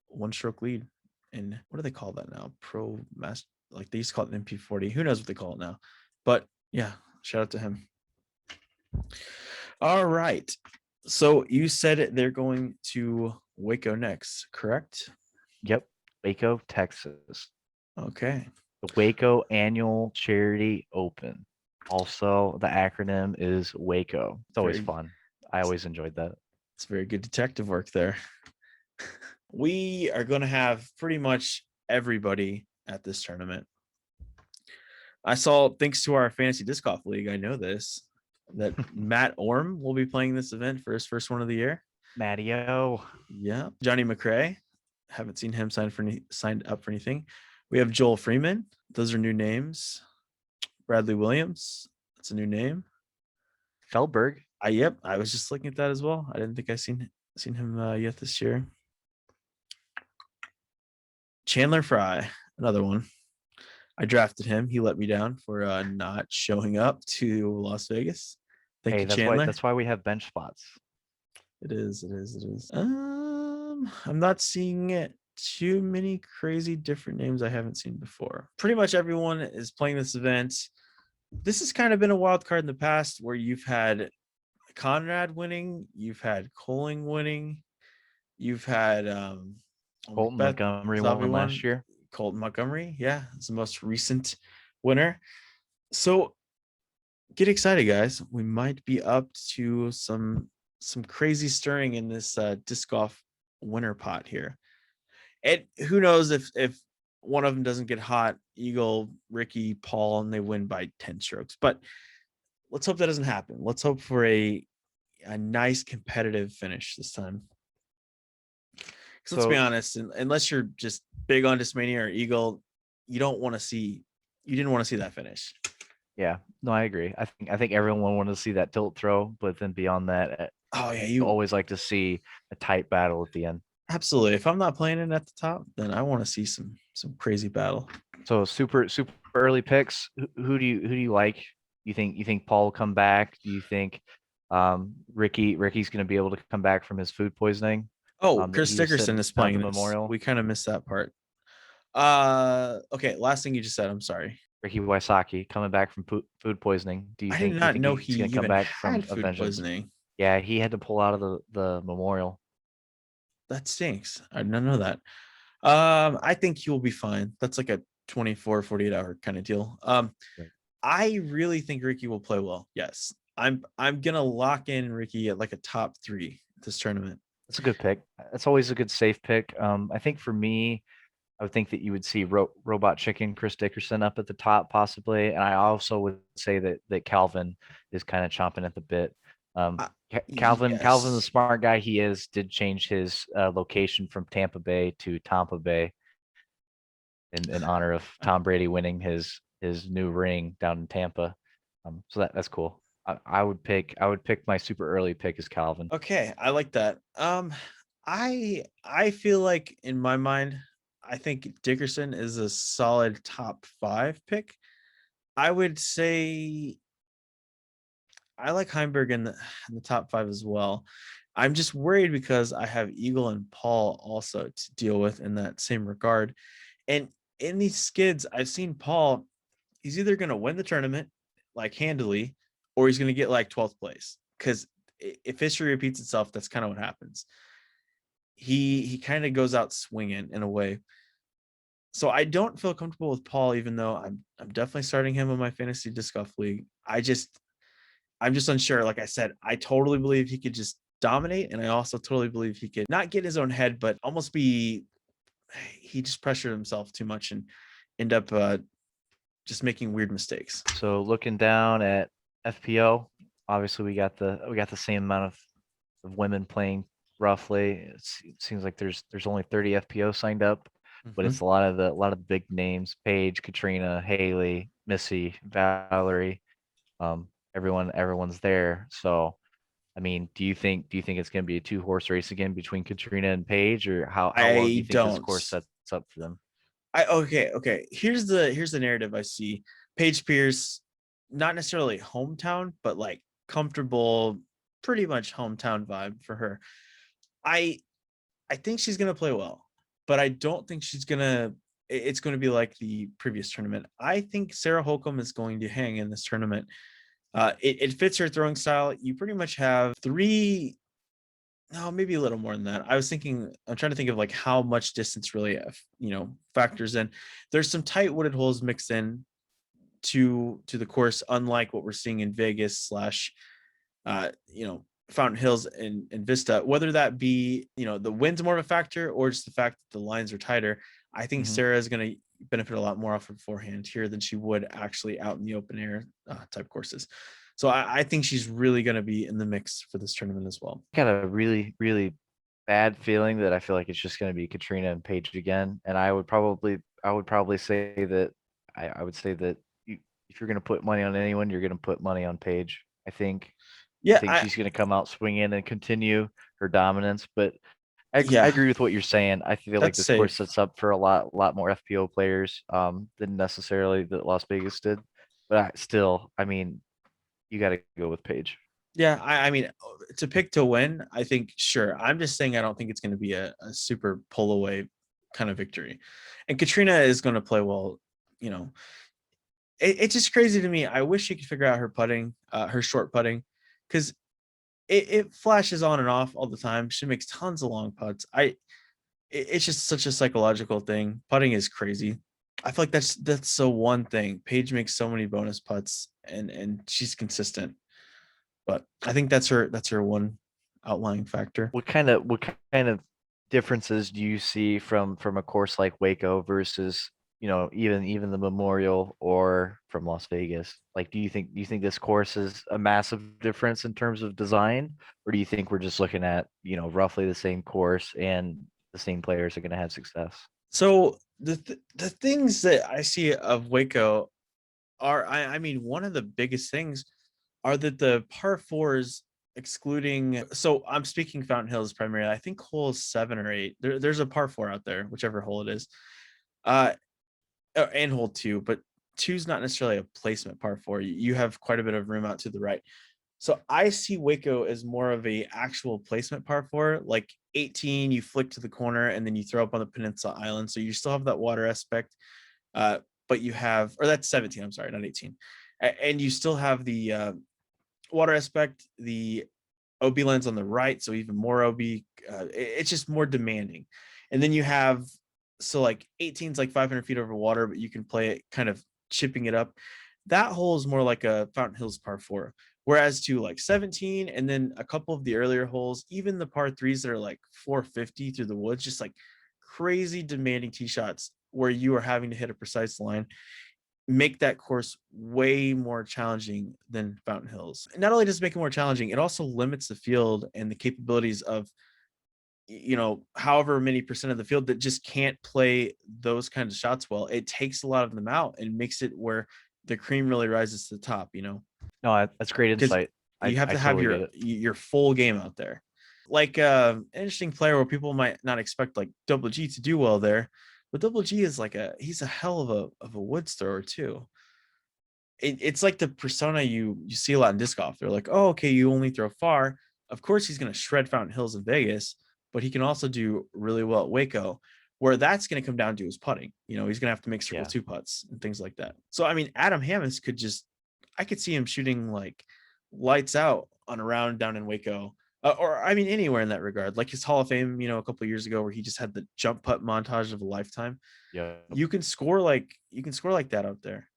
one stroke lead. And what do they call that now? Pro master, like they used to call it MP40. Who knows what they call it now? But yeah, shout out to him. All right. So you said they're going to Waco next, correct? Yep, Waco, Texas. Okay. The Waco Annual Charity Open. Also, the acronym is Waco. It's always Very- fun. I always enjoyed that. It's very good detective work there. We are going to have pretty much everybody at this tournament. I saw, thanks to our fantasy disc golf league, I know this, that Matt Orm will be playing this event for his first one of the year. Mattio. Yeah. Johnny McRae. Haven't seen him signed up for anything. We have Joel Freeman. Those are new names. Bradley Williams. That's a new name. Feldberg. Yep. I was just looking at that as well. I didn't think I seen him yet this year. Chandler Fry, another one. I drafted him. He let me down for not showing up to Las Vegas. Thank you, Chandler. That's why we have bench spots. It is. I'm not seeing too many crazy different names I haven't seen before. Pretty much everyone is playing this event. This has kind of been a wild card in the past where you've had Conrad winning, you've had Coling winning, you've had Colton Montgomery won last year. Colton Montgomery, yeah, it's the most recent winner. So get excited, guys. We might be up to some crazy stirring in this disc golf winner pot here. And who knows if one of them doesn't get hot, Eagle, Ricky, Paul, and they win by 10 strokes. But let's hope that doesn't happen. Let's hope for a nice competitive finish this time. Because let's be honest, unless you're just big on Discmania or Eagle, you didn't want to see that finish. Yeah, no, I agree. I think everyone wanted to see that tilt throw, but then beyond that, you always like to see a tight battle at the end. Absolutely. If I'm not playing it at the top, then I want to see some crazy battle. So super early picks. Who do you like? You think Paul will come back? Do you think Ricky's going to be able to come back from his food poisoning? Oh, Chris Dickerson is playing the Memorial. We kind of missed that part. Okay, last thing you just said. I'm sorry. Ricky Wysocki coming back from food poisoning. Do you think? I did not know he's going to come back from food poisoning? Yeah, he had to pull out of the Memorial. That stinks. I did not know that. I think he will be fine. That's like a 24, 48 hour kind of deal. Right. I really think Ricky will play well. Yes. I'm gonna lock in Ricky at like a top 3 this tournament. That's a good pick. That's always a good safe pick. I think for me, I would think that you would see Robot Chicken, Chris Dickerson up at the top possibly, and I also would say that Calvin is kind of chomping at the bit. Calvin, the smart guy he is, did change his location from Tampa Bay to Tampa Bay in honor of Tom Brady winning his new ring down in Tampa. So that's cool. I would pick my super early pick is Calvin. Okay, I like that. I feel like in my mind, I think Dickerson is a solid top 5 pick. I would say I like Heimberg in the top 5 as well. I'm just worried because I have Eagle and Paul also to deal with in that same regard. And in these skids, I've seen Paul, he's either going to win the tournament like handily, or he's going to get like 12th place. Because if history repeats itself, that's kind of what happens. He kind of goes out swinging in a way. So I don't feel comfortable with Paul, even though I'm definitely starting him in my fantasy disc golf league. I'm just unsure. Like I said, I totally believe he could just dominate, and I also totally believe he could not get in his own head, but almost he just pressured himself too much, and end up just making weird mistakes. So looking down at FPO, obviously we got the same amount of women playing roughly. It seems like there's only 30 FPO signed up, but Mm-hmm. it's a lot of the big names: Paige, Katrina, Haley, Missy, Valerie. Everyone's there. So I mean, do you think it's going to be a two-horse race again between Katrina and Paige, or how well do you I think this don't. course sets up for them? I okay. Here's the narrative I see. Paige Pierce, not necessarily hometown, but like comfortable, pretty much hometown vibe for her. I I think she's gonna play well, but I don't think she's gonna. It's going to be like the previous tournament. I think Sarah Holcomb is going to hang in this tournament. It fits her throwing style. You pretty much have three, no, maybe a little more than that. I'm trying to think of like how much distance really, factors in. There's some tight wooded holes mixed in to the course, unlike what we're seeing in Vegas slash, Fountain Hills and Vista. Whether that be, the wind's more of a factor or just the fact that the lines are tighter, I think Hmm. Sarah is going to benefit a lot more off of forehand here than she would actually out in the open air type courses. So I think she's really going to be in the mix for this tournament as well. Got a really bad feeling that I feel like it's just going to be Katrina and Paige again, and I would probably say that I would say that if you're going to put money on anyone, you're going to put money on Paige. I Yeah, think she's going to come out swinging and continue her dominance, but I yeah, agree with what you're saying. I feel like that's this course safe. sets up for a lot more FPO players than necessarily that Las Vegas did. But I mean, you got to go with Paige. Yeah, I mean, to pick to win, I think sure. I'm just saying I don't think it's going to be a super pull away kind of victory. And Katrina is going to play well. You know, it's just crazy to me. I wish she could figure out her putting, her short putting, because it flashes on and off all the time. She makes tons of long putts. It's just such a psychological thing. Putting is crazy. I feel like that's so one thing. Paige makes so many bonus putts, and she's consistent. But I think that's her one outlying factor. What kind of differences do you see from a course like Waco versus, even the Memorial or from Las Vegas? Like, do you think this course is a massive difference in terms of design, or do you think we're just looking at, roughly the same course and the same players are going to have success? So the things that I see of Waco are, I mean, one of the biggest things are that the par fours, excluding, so I'm speaking Fountain Hills primarily. I think hole 7 or 8. There's a par four out there, whichever hole it is. Uh and hole two, but two's not necessarily a placement par four. You have quite a bit of room out to the right. So I see Waco as more of a actual placement par four, like 18, you flick to the corner and then you throw up on the Peninsula Island. So you still have that water aspect, uh, but you have, or that's 17. I'm sorry, not 18, and you still have the water aspect, the OB lens on the right, so even more OB. It's just more demanding, and then you have, so like 18 is like 500 feet over water, but you can play it kind of chipping it up. That hole is more like a Fountain Hills par four. Whereas to like 17 and then a couple of the earlier holes, even the par threes that are like 450 through the woods, just like crazy demanding tee shots where you are having to hit a precise line, make that course way more challenging than Fountain Hills. Not only does it make it more challenging, it also limits the field and the capabilities of, however many percent of the field that just can't play those kinds of shots well. It takes a lot of them out and makes it where the cream really rises to the top. No, that's great Because insight. you have I to have totally get your it. your full game out there. Like an interesting player where people might not expect like Double G to do well there, but Double G is like he's a hell of a woods thrower too. It's like the persona you see a lot in disc golf. They're like, oh, okay, you only throw far. Of course, he's going to shred Fountain Hills in Vegas, but he can also do really well at Waco, where that's going to come down to his putting. He's going to have to make circle Yeah. two putts and things like that. So, I mean, Adam Hammis I could see him shooting like lights out on a round down in Waco, or I mean, anywhere in that regard. Like his Hall of Fame, a couple of years ago, where he just had the jump putt montage of a lifetime. Yeah. You can score like that out there,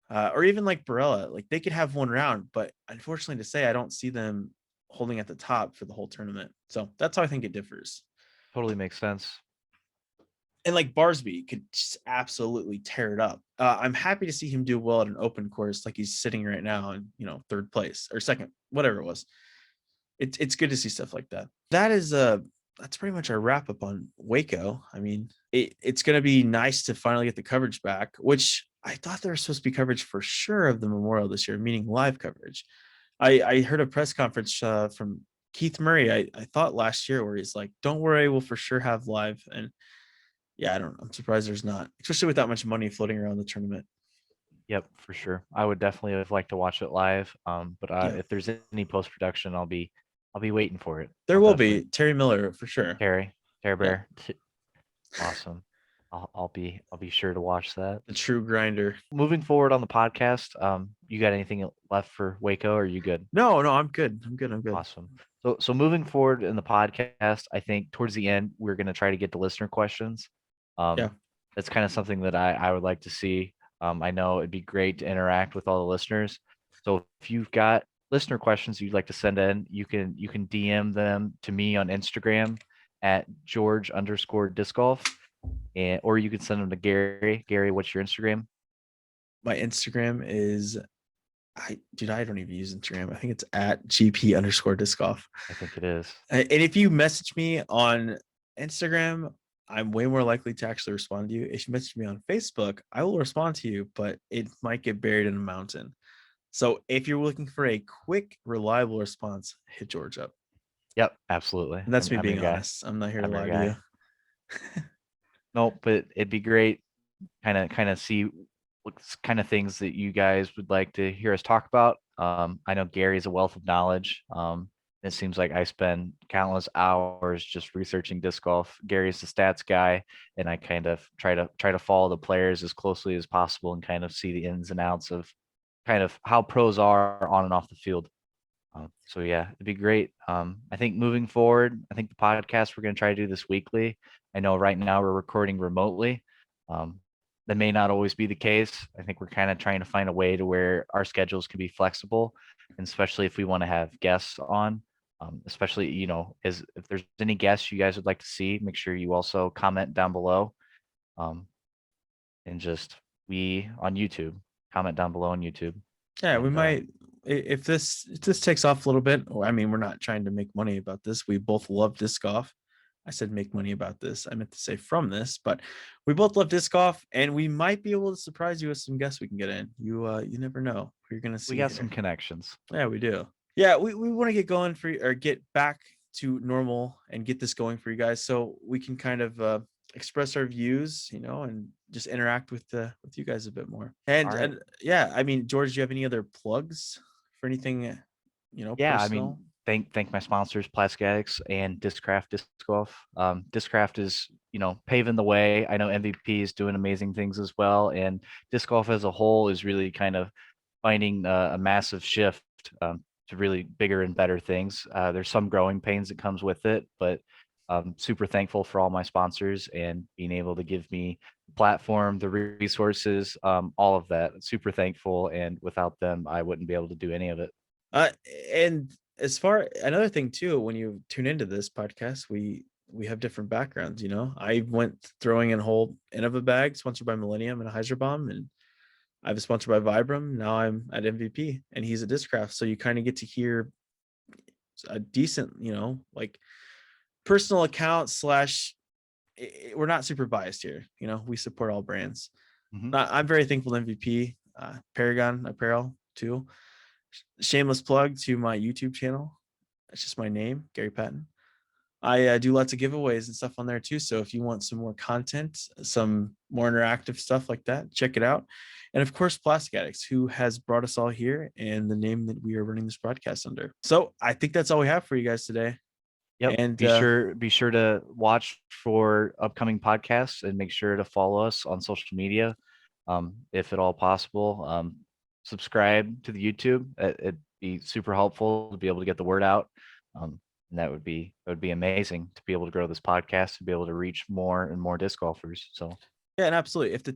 or even like Barella. Like they could have one round, but unfortunately to say, I don't see them holding at the top for the whole tournament. So that's how I think it differs. Totally makes sense. And like Barsby could just absolutely tear it up. I'm happy to see him do well at an open course, like he's sitting right now in, third place or second, whatever it was. It's good to see stuff like that. That's pretty much our wrap up on Waco. I mean, it's going to be nice to finally get the coverage back, which I thought there was supposed to be coverage for sure of the memorial this year, meaning live coverage. I heard a press conference from Keith Murray, I thought last year, where he's like, don't worry, we'll for sure have live. And yeah, I don't know. I'm surprised there's not, especially with that much money floating around the tournament. Yep, for sure. I would definitely have liked to watch it live. But Yeah. if there's any post production, I'll be waiting for it. There I'll will definitely- be Terry Miller for sure. Terry Bear. Awesome. I'll be sure to watch that. The true grinder. Moving forward on the podcast, you got anything left for Waco? Or are you good? No, I'm good. I'm good. Awesome. So moving forward in the podcast, I think towards the end we're gonna try to get to listener questions. Yeah. That's kind of something that I would like to see. I know it'd be great to interact with all the listeners. So if you've got listener questions you'd like to send in, you can DM them to me on Instagram at George_disc golf, or you can send them to Gary. Gary, what's your Instagram? My Instagram is I don't even use Instagram. I think it's at GP_disc golf. I think it is. And if you message me on Instagram, I'm way more likely to actually respond to you. If you message me on Facebook, I will respond to you, but it might get buried in a mountain. So if you're looking for a quick, reliable response, hit George up. Yep, absolutely. And that's me I'm your being guy. honest. I'm not here to I'm your lie to guy. you. No, but it'd be great kind of see what kind of things that you guys would like to hear us talk about. I know Gary's a wealth of knowledge. It seems like I spend countless hours just researching disc golf. Gary's the stats guy, and I kind of try to follow the players as closely as possible and kind of see the ins and outs of kind of how pros are on and off the field. So yeah, it'd be great. I think moving forward, I think the podcast we're going to try to do this weekly. I know right now we're recording remotely. That may not always be the case. I think we're kind of trying to find a way to where our schedules can be flexible, and especially if we want to have guests on. Especially, if there's any guests you guys would like to see, make sure you also comment down below. And just on YouTube, comment down below on YouTube. Yeah, we And, might if this takes off a little bit. I mean, we're not trying to make money about this. We both love disc golf. I said make money about this. I meant to say from this, but we both love disc golf, and we might be able to surprise you with some guests we can get in. You never know who you're gonna see. we got here. some connections. Yeah, we do. Yeah, we want to get going or get back to normal and get this going for you guys, so we can kind of express our views, and just interact with you guys a bit more. And, All right. and yeah, I mean, George, do you have any other plugs for anything? Yeah, personal? I mean, thank my sponsors, Plastic Addicts and Discraft Disc Golf. Discraft is, paving the way. I know MVP is doing amazing things as well, and disc golf as a whole is really kind of finding a massive shift to really bigger and better things. There's some growing pains that comes with it, but I'm super thankful for all my sponsors and being able to give me the platform, the resources, all of that. Super thankful, and without them, I wouldn't be able to do any of it. And as far another thing too, when you tune into this podcast, we have different backgrounds. I went throwing in whole end of a bag, sponsored by Millennium and a Heiserbomb, and I was sponsored by Vibram. Now I'm at MVP, and he's at Discraft. So you kind of get to hear a decent, like personal account slash. We're not super biased here. We support all brands. Mhm. I'm very thankful to MVP, Paragon Apparel too. Shameless plug to my YouTube channel. It's just my name, Gary Patton. I do lots of giveaways and stuff on there too. So if you want some more content, some more interactive stuff like that, check it out. And of course, Plastic Addicts, who has brought us all here, and the name that we are running this broadcast under. So I think that's all we have for you guys today. Yep. And be sure to watch for upcoming podcasts, and make sure to follow us on social media, if at all possible. Subscribe to the YouTube. It'd be super helpful to be able to get the word out. And that would be amazing to be able to grow this podcast, to be able to reach more and more disc golfers. So yeah, and absolutely. If the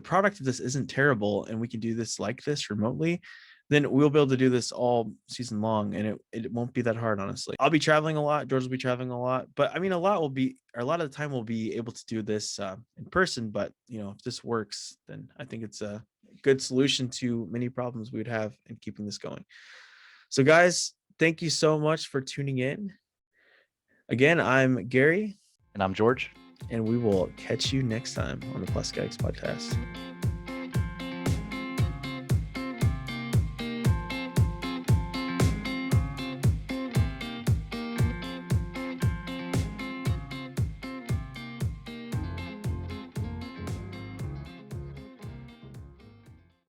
product of this isn't terrible and we can do this like this remotely, then we'll be able to do this all season long, and it won't be that hard, honestly. I'll be traveling a lot. George will be traveling a lot, but I mean, a lot of the time we'll be able to do this in person. But if this works, then I think it's a good solution to many problems we would have in keeping this going. So, guys, thank you so much for tuning in. Again, I'm Gary, And I'm George. and we will catch you next time on the Plastic Addicts podcast.